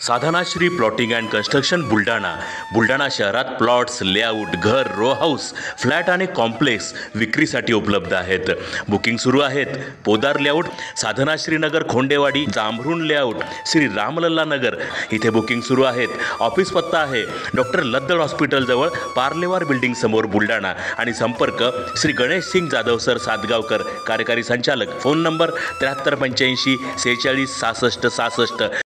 Sadhanashri plotting and construction Buldhana शहरात plots, layout, घर, row house, flat आणि कॉम्प्लेक्स विक्रीसाठी उपलब्ध आहेत. बुकिंग सुरू आहेत. पोदार लेआउट, साधनाश्री नगर, खोंडेवाडी, जांभरुण लेआउट, श्री रामलल्ला नगर इथे बुकिंग सुरू आहेत. ऑफिस पत्ता आहे डॉक्टर लद्दड हॉस्पिटल जवळ, पार्लेवार बिल्डिंग समोर, बुलढाणा. आणि संपर्क श्री गणेश सिंग जाधव सर सातगावकर, कार्यकारी संचालक. Phone number 7385 46 66 66.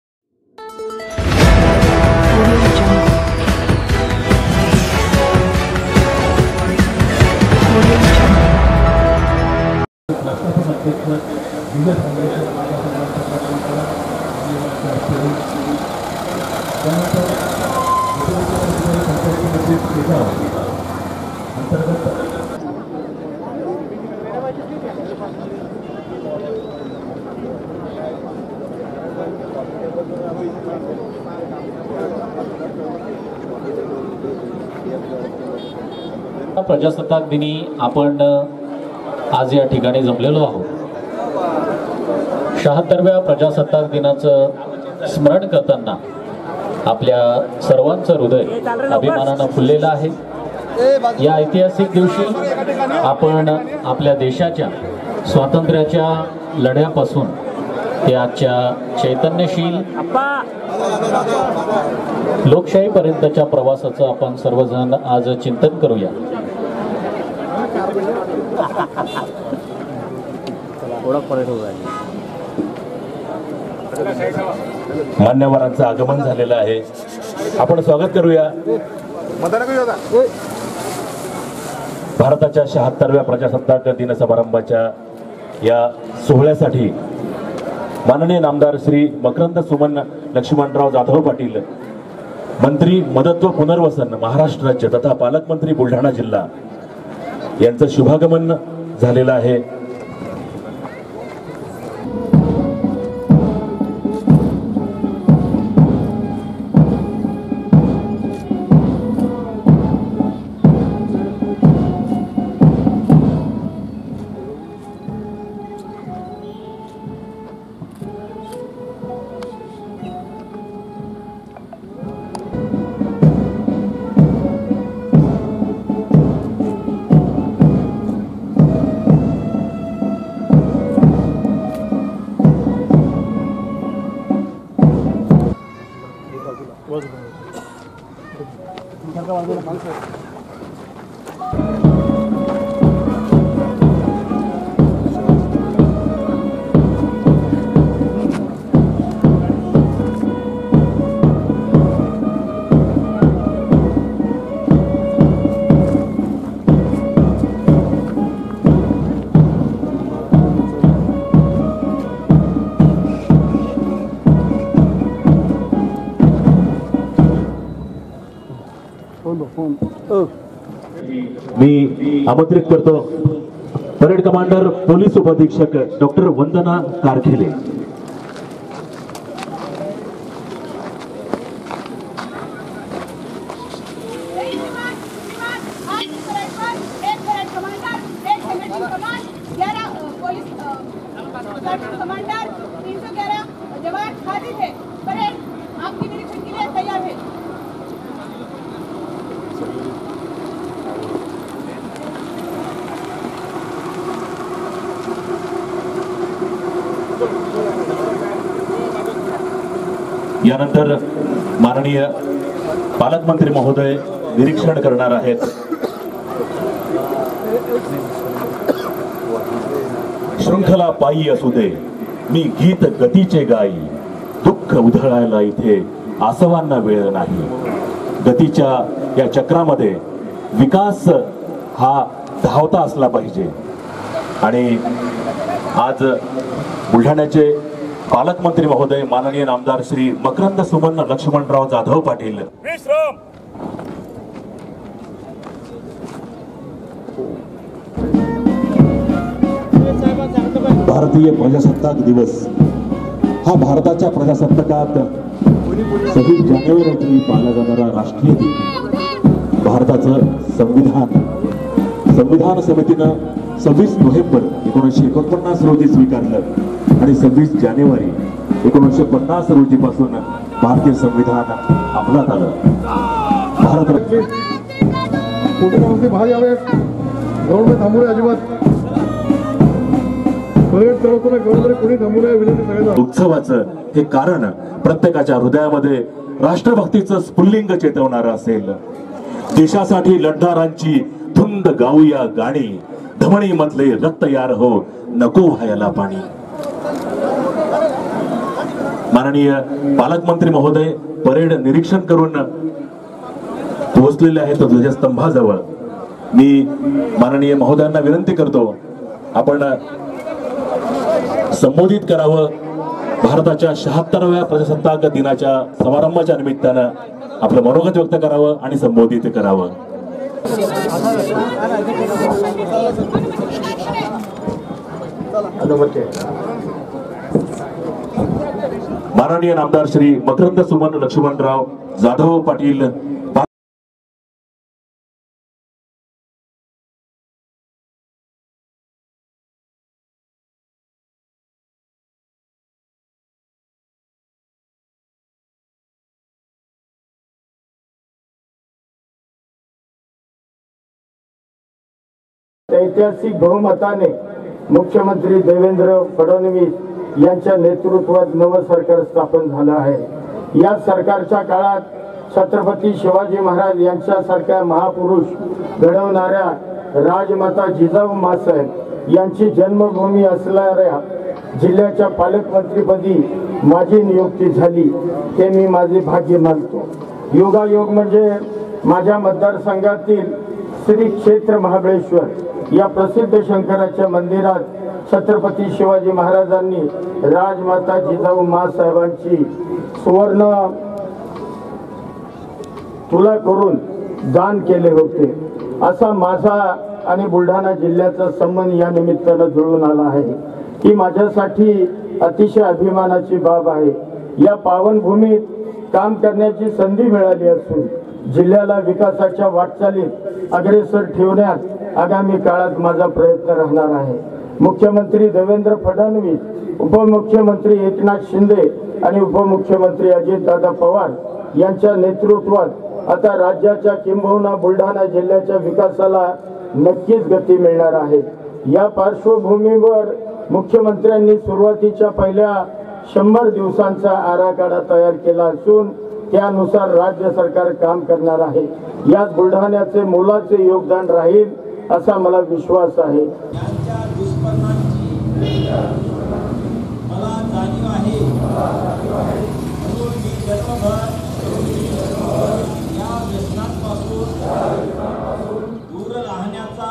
प्रजासत्ताक दिनी आपण आज या ठिकाणी जमलेलो आहोत. 76व्या प्रजासत्ताक दिनाचं स्मरण करताना आपल्या सर्वांचं हृदय अभिमानानं फुललेलं आहे. या ऐतिहासिक दिवशी आपण आपल्या देशाच्या स्वातंत्र्याच्या लढ्यापासून ते आजच्या चैतन्यशील लोकशाहीपर्यंतच्या प्रवासाचं आपण सर्वजण आज चिंतन करूया. मान्यवरांचं आगमन झालेलं आहे. आपण स्वागत करूया. भारताच्या 76व्या प्रजासत्ताक दिन समारंभाच्या या सोहळ्यासाठी माननीय नामदार श्री मकरंद सुमन लक्ष्मणराव जाधव पाटील, मंत्री मदत व पुनर्वसन महाराष्ट्र राज्य तथा पालकमंत्री बुलढाणा जिल्हा यांचं शुभागमन झालेलं आहे. मी आमंत्रित करतो परेड कमांडर पोलीस उपअधीक्षक डॉक्टर वंदना कारखेले. यानंतर माननीय पालकमंत्री महोदय निरीक्षण करणार आहेत. शृंखला पायी असू दे मी गीत गतीचे गाई, दुःख उधळायला इथे आसवांना वेळ नाही. गतीच्या या चक्रामध्ये विकास हा धावता असला पाहिजे. आणि आज बुलढाण्याचे पालकमंत्री महोदय माननीय नामदार श्री मकरंद सुमन लक्ष्मणराव जाधव पाटील भारतीय प्रजासत्ताक दिवस हा भारताच्या प्रजासत्ताकात 26 जानेवारी रोजी पाळला जाणारा राष्ट्रीय दिन. भारताचं संविधान समितीनं 26 नोव्हेंबर 1949 रोजी स्वीकारलं आणि 26 जानेवारी 1950 रोजीपासून भारतीय संविधान अंमलात आलं. भारत कुठे बाहेर यावेत गव्हर्नमेंट थांबवले अजिबात परेड करतो ना गव्हर्नमेंट कोणी थांबवले विनंती सगळ्यांना. उत्सवाचं हे कारण प्रत्येकाच्या हृदयामध्ये राष्ट्रभक्तीचं स्फुल्लिंग चेतवणारं असेल. देशासाठी लढणाऱ्यांची धुंद गाऊया गाणी, धमणी मधले रक्त यार हो नको व्हायला पाणी. माननीय पालकमंत्री महोदय परेड निरीक्षण करून पोहोचलेले आहेत ध्वजस्तंभाजवळ. मी माननीय महोदयांना विनंती करतो आपण संबोधित करावं. भारताच्या 76व्या प्रजासत्ताक दिनाच्या समारंभाच्या निमित्तानं आपलं मनोगत व्यक्त करावं आणि संबोधित करावं. माननीय नामदार श्री मकरंद सुमन लक्ष्मणराव जाधव पाटील ऐतिहासिक बहुमताने मुख्यमंत्री देवेंद्र फडणवीस यांच्या नेतृत्वात नवं सरकार स्थापन झालं आहे. या सरकारच्या काळात छत्रपती शिवाजी महाराज यांच्यासारख्या महापुरुष घडवणाऱ्या राजमाता जिजाऊ माँसाहेब यांची जन्मभूमी असणाऱ्या जिल्ह्याच्या पालकमंत्रीपदी माझी नियुक्ती झाली ते मी माझे भाग्य मानतो. योगायोग म्हणजे माझ्या मतदारसंघातील श्री क्षेत्र महाबळेश्वर या प्रसिद्ध शंकराच्या मंदिरात छत्रपती शिवाजी महाराजांनी राजमाता जिजाऊ माँसाहेबांची सुवर्ण तुला करून दान केले होते. असा माझा आणि बुलढाणा जिल्ह्याचा संबंध या निमित्तानं जुळून आला आहे. ही माझ्यासाठी अतिशय अभिमानाची बाब आहे. या पावनभूमीत काम करण्याची संधी मिळाली असून जिल्ह्याला विकासाच्या वाटचालीत अग्रेसर ठेवण्यात आगामी काळात माझा प्रयत्न राहणार आहे. मुख्यमंत्री देवेंद्र फडणवीस, उपमुख्यमंत्री एकनाथ शिंदे आणि उपमुख्यमंत्री अजितदादा पवार यांच्या नेतृत्वात आता राज्याच्या किंबहुना बुलढाणा जिल्ह्याच्या विकासाला नक्कीच गती मिळणार आहे. या पार्श्वभूमीवर मुख्यमंत्र्यांनी सुरुवातीच्या पहिल्या 100 दिवसांचा आराखडा तयार केला असून त्यानुसार राज्य सरकार काम करणार आहे. यात बुलढाण्याचे मोलाचे योगदान राहील असा मला विश्वास आहे. मला जाणीव आहे या व्यसनांपासून दूर राहण्याचा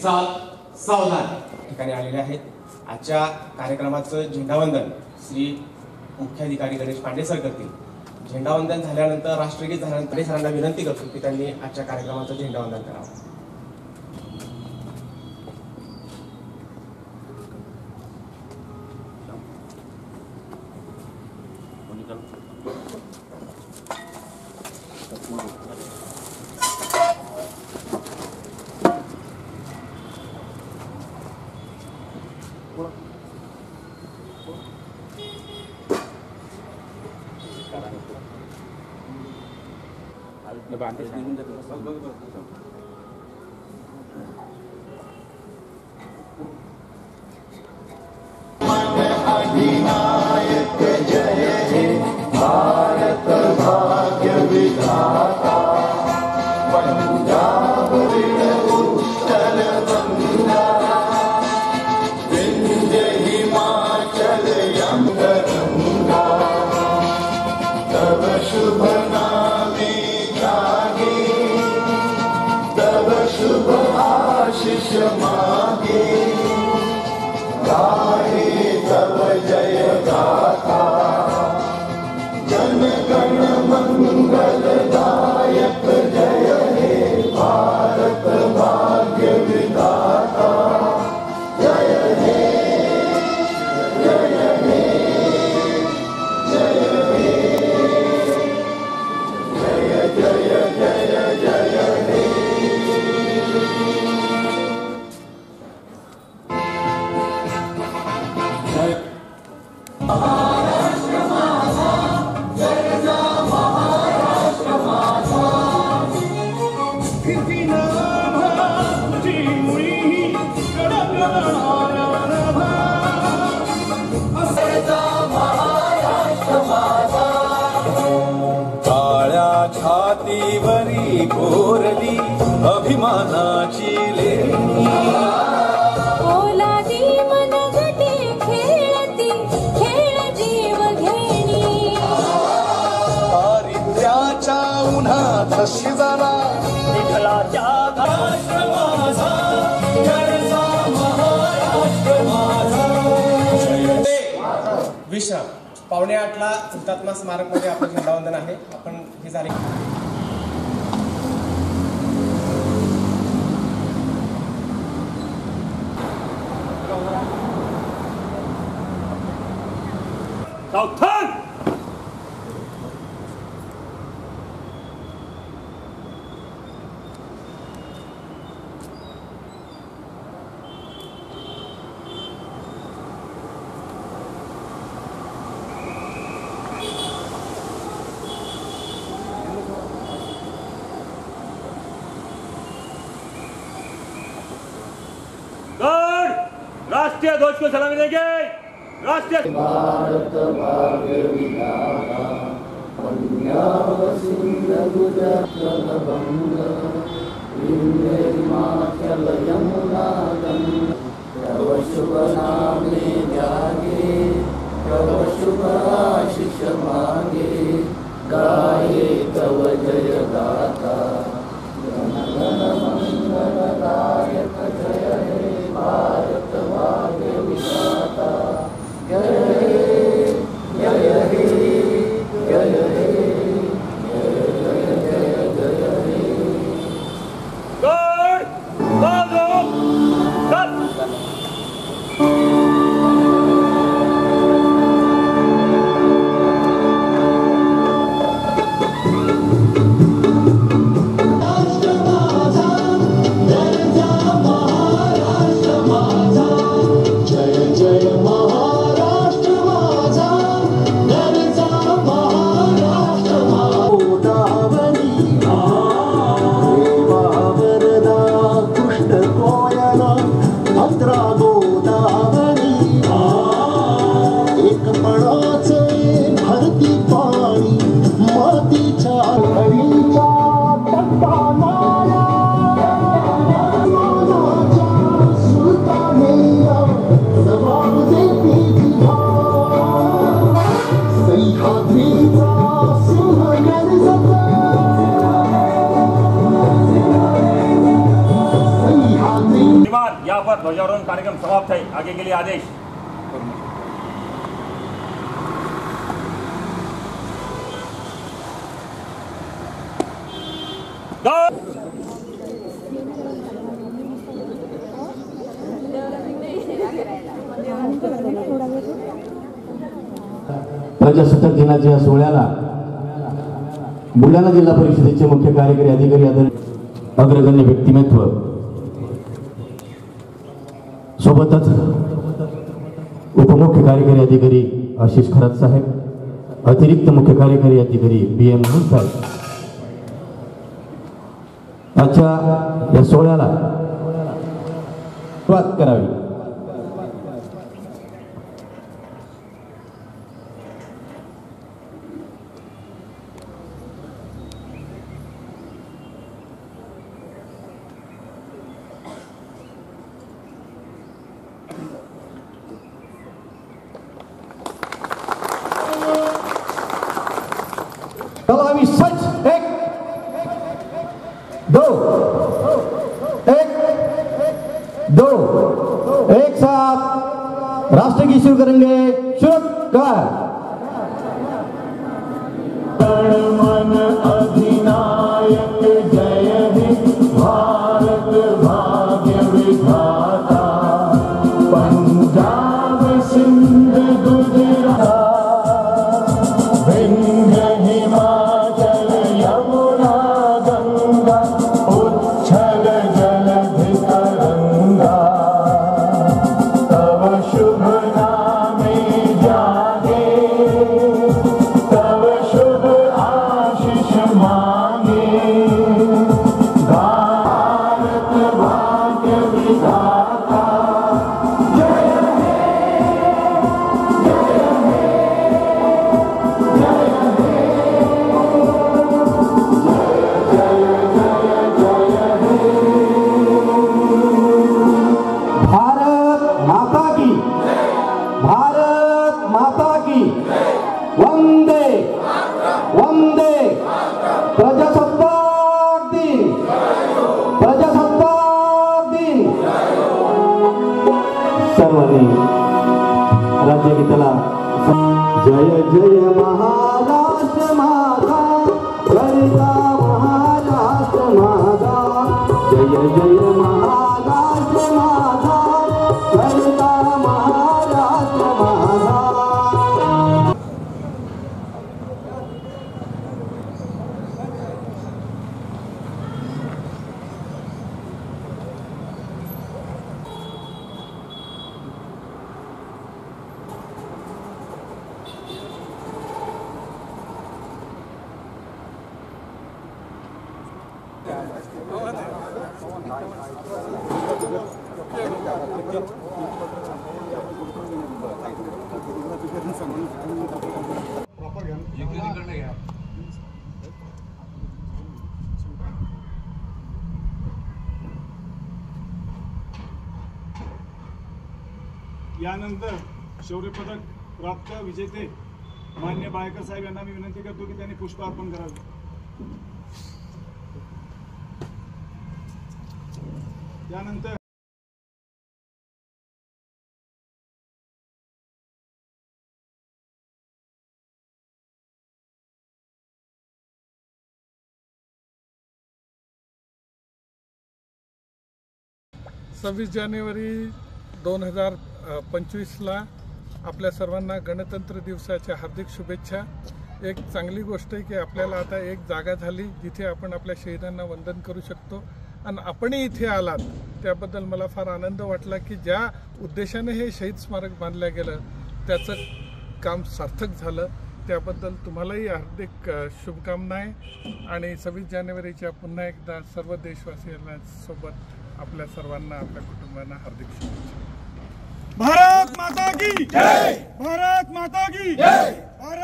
चाल सावधान ठिकाणी आलेले आहेत. आजच्या कार्यक्रमाचं झेंडावंदन श्री मुख्याधिकारी गणेश पांडे सर करतील. झेंडावंदन झाल्यानंतर राष्ट्रगीत झाल्यानंतर सरांना विनंती करतो की त्यांनी आजच्या कार्यक्रमाचं झेंडावंदन करावं. छातीवरी कोरली अभिमानाची लेणी ओलादी मनगटी खेळती खेळ जीव घेणी दारिद्र्याच्या उन्हात शिजाला विठ्ठलाच्या राष्ट्र माझा जयचा महाराष्ट्र माझा विश्राम 7:45ला हुतात्मा स्मारकमध्ये आपलं झेंडावंदन आहे. आपण हे झाले. सावधान. राष्ट्रीय ध्वज को सलामी देंगे. राष्ट्रीय भारत भाग्य विधाता पंजाब सिंध गुजरात बंग विंध्य हिमाचल यमुना गंगा तव शुभ नामे जागे तव शुभ आशीष मांगे गाये तव जय गाथा गण गण मंगलदायक जय हे भारत भाग्य विधाता जय हे जय हे जय हे जय जय जय हे. गड बाजू चल. पर ध्वजारोहण कार्यक्रम समाप्त है। आगे के लिए आदेश। प्रजासत्ताक दिनाच्या सोहळ्याला बुलढाणा जिल्हा परिषदेचे मुख्य कार्यकारी अधिकारी अग्रगण्य व्यक्तिमत्व सोबतच उपमुख्य कार्यकारी अधिकारी आशिष खरात साहेब, अतिरिक्त मुख्य कार्यकारी अधिकारी PM मोहन साहेब आजच्या या सोहळ्याला सुरुवात करावी। चलो अभी सच 1 2 1 2 एक साथ राष्ट्रगीत शुरू करेंगे। शुरू कर। मन अधिनायक जय हे भारत भाग्य विधाता, पंजाब सिंध गुजरात विंध्य हिमाचल यमुना गंगा उच्छल जलधि तरंगा, तव शुभ नामे जागे, तव शुभ आशीष मांगे, भारत भाग्य विधाता जय हे जय हे जय हे भारत माता की, भारत माता की, वंदे वंदे। प्रजासत्ताक दिन, प्रजासत्ताक दिन। सर्वांनी राज्यगीताला जय जय महाराष्ट्र माझा, गरिता महाराष्ट्र माझा, जय जय महाराष्ट्र माझा, गरिता महाराष्ट्र माझा। यानंतर शौर्य पदक प्राप्त विजेते मान्य बायकर साहेब यांना मी विनंती करतो की त्यांनी पुष्प अर्पण करावे। त्यानंतर सव्वीस जानेवारी 2025ला आपल्या सर्वांना गणतंत्र दिवसाच्या हार्दिक शुभेच्छा। एक चांगली गोष्ट आहे की आपल्याला आता एक जागा झाली जिथे आपण आपल्या शहीदांना वंदन करू शकतो आणि आपणही इथे आलात त्याबद्दल मला फार आनंद वाटला की ज्या उद्देशाने हे शहीद स्मारक बांधलं गेलं त्याचं काम सार्थक झालं। त्याबद्दल तुम्हालाही हार्दिक शुभकामना आहे आणि 26 जानेवारीच्या पुन्हा एकदा सर्व देशवासियांना सोबत आपल्या सर्वांना आपल्या कुटुंबांना हार्दिक शुभेच्छा। भारत माता की जय, भारत माता की जय, भारत